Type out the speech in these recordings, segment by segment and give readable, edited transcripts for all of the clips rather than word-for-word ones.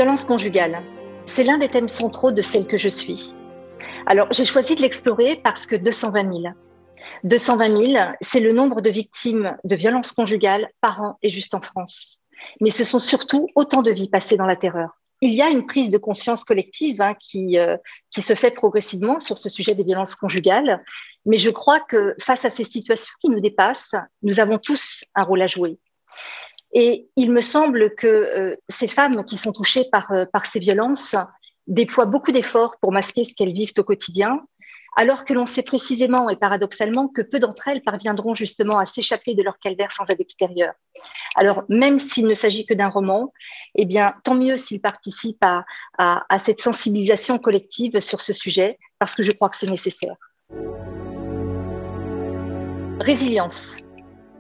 Violence conjugale, c'est l'un des thèmes centraux de Celle que je suis. Alors, j'ai choisi de l'explorer parce que 220 000. 220 000, c'est le nombre de victimes de violences conjugales par an et juste en France. Mais ce sont surtout autant de vies passées dans la terreur. Il y a une prise de conscience collective qui se fait progressivement sur ce sujet des violences conjugales. Mais je crois que face à ces situations qui nous dépassent, nous avons tous un rôle à jouer. Et il me semble que ces femmes qui sont touchées par ces violences déploient beaucoup d'efforts pour masquer ce qu'elles vivent au quotidien, alors que l'on sait précisément et paradoxalement que peu d'entre elles parviendront justement à s'échapper de leur calvaire sans aide extérieure. Alors, même s'il ne s'agit que d'un roman, eh bien, tant mieux s'il participe à cette sensibilisation collective sur ce sujet, parce que je crois que c'est nécessaire. Résilience.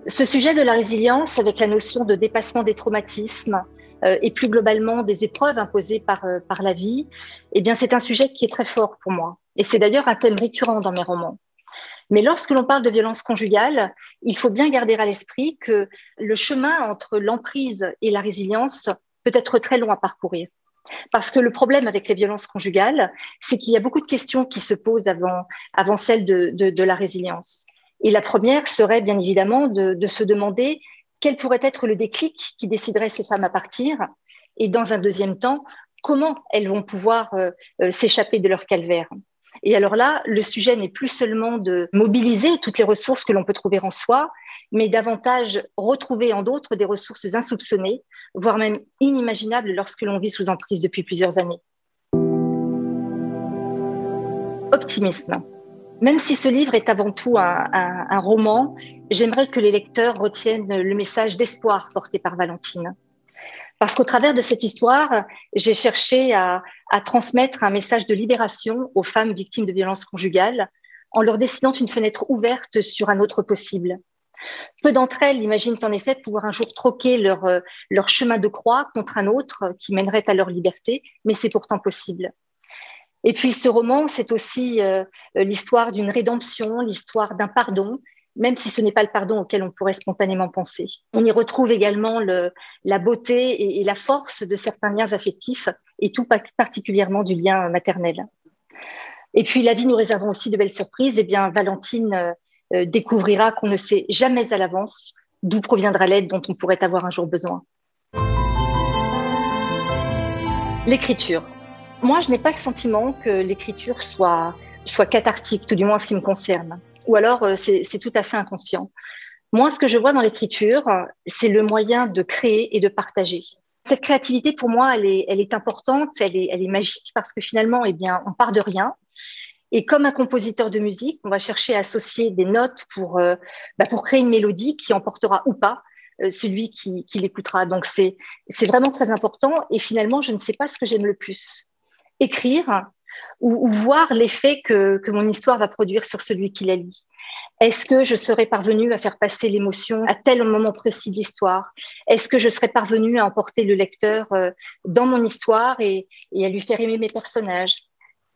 Ce sujet de la résilience, avec la notion de dépassement des traumatismes et plus globalement des épreuves imposées par la vie, eh bien, c'est un sujet qui est très fort pour moi. Et c'est d'ailleurs un thème récurrent dans mes romans. Mais lorsque l'on parle de violence conjugale, il faut bien garder à l'esprit que le chemin entre l'emprise et la résilience peut être très long à parcourir. Parce que le problème avec les violences conjugales, c'est qu'il y a beaucoup de questions qui se posent avant celle de la résilience. Et la première serait bien évidemment de se demander quel pourrait être le déclic qui déciderait ces femmes à partir. Et dans un deuxième temps, comment elles vont pouvoir s'échapper de leur calvaire. Et alors là, le sujet n'est plus seulement de mobiliser toutes les ressources que l'on peut trouver en soi, mais davantage retrouver en d'autres des ressources insoupçonnées, voire même inimaginables lorsque l'on vit sous emprise depuis plusieurs années. Optimisme. Même si ce livre est avant tout un roman, j'aimerais que les lecteurs retiennent le message d'espoir porté par Valentine. Parce qu'au travers de cette histoire, j'ai cherché à transmettre un message de libération aux femmes victimes de violences conjugales en leur dessinant une fenêtre ouverte sur un autre possible. Peu d'entre elles imaginent en effet pouvoir un jour troquer leur chemin de croix contre un autre qui mènerait à leur liberté, mais c'est pourtant possible. Et puis ce roman, c'est aussi l'histoire d'une rédemption, l'histoire d'un pardon, même si ce n'est pas le pardon auquel on pourrait spontanément penser. On y retrouve également la beauté et la force de certains liens affectifs, et tout particulièrement du lien maternel. Et puis la vie nous réservant aussi de belles surprises. Eh bien, Valentine découvrira qu'on ne sait jamais à l'avance d'où proviendra l'aide dont on pourrait avoir un jour besoin. L'écriture. Moi, je n'ai pas le sentiment que l'écriture soit cathartique, tout du moins en ce qui me concerne. Ou alors, c'est tout à fait inconscient. Moi, ce que je vois dans l'écriture, c'est le moyen de créer et de partager. Cette créativité, pour moi, elle est importante, elle est magique, parce que finalement, eh bien, on part de rien. Et comme un compositeur de musique, on va chercher à associer des notes pour créer une mélodie qui emportera ou pas celui qui l'écoutera. Donc, c'est vraiment très important. Et finalement, je ne sais pas ce que j'aime le plus. Écrire ou voir l'effet que mon histoire va produire sur celui qui la lit. Est-ce que je serai parvenue à faire passer l'émotion à tel moment précis de l'histoire? Est-ce que je serai parvenue à emporter le lecteur dans mon histoire et à lui faire aimer mes personnages?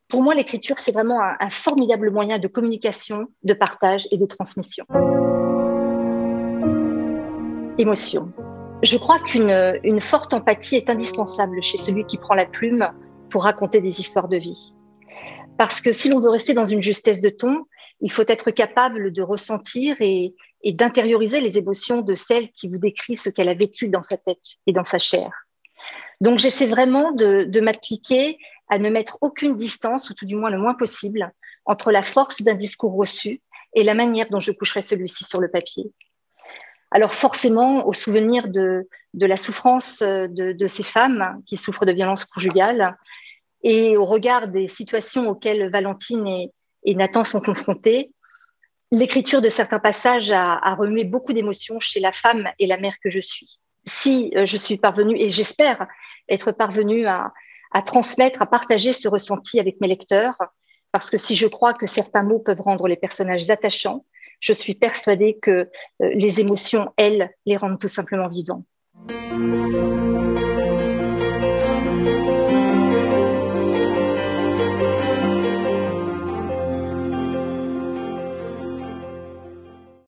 Pour moi, l'écriture, c'est vraiment un formidable moyen de communication, de partage et de transmission. Émotion. Je crois qu'une forte empathie est indispensable chez celui qui prend la plume pour raconter des histoires de vie. Parce que si l'on veut rester dans une justesse de ton, il faut être capable de ressentir et d'intérioriser les émotions de celle qui vous décrit ce qu'elle a vécu dans sa tête et dans sa chair. Donc j'essaie vraiment de m'appliquer à ne mettre aucune distance, ou tout du moins le moins possible, entre la force d'un discours reçu et la manière dont je coucherai celui-ci sur le papier. Alors forcément, au souvenir de la souffrance de ces femmes qui souffrent de violences conjugales et au regard des situations auxquelles Valentine et Nathan sont confrontés, l'écriture de certains passages a remué beaucoup d'émotions chez la femme et la mère que je suis. Si je suis parvenue, et j'espère être parvenue à transmettre, à partager ce ressenti avec mes lecteurs, parce que si je crois que certains mots peuvent rendre les personnages attachants, je suis persuadée que les émotions, elles, les rendent tout simplement vivants.